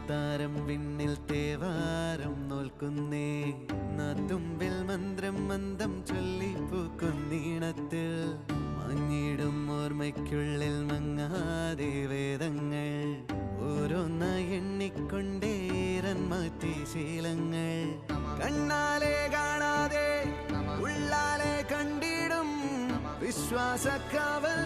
താരം വിണ്ണിൽ തേവാരം നോൽക്കുന്നേ നാത്തുമ്പിൽ മന്ത്രം മന്ദം ചൊല്ലിപ്പൂക്കുന്നീണത്തിൽ മഞ്ഞിടും ഓർമ്മയ്ക്കുള്ളിൽ മങ്ങാതെ വേദങ്ങൾ ഓരോന്നായി എണ്ണിക്കൊണ്ടേരൻ മാറ്റി ശീലങ്ങൾ കണ്ണാലെ കാണാതെ ഉള്ളാലെ കണ്ടിടും വിശ്വാസക്കാവൽ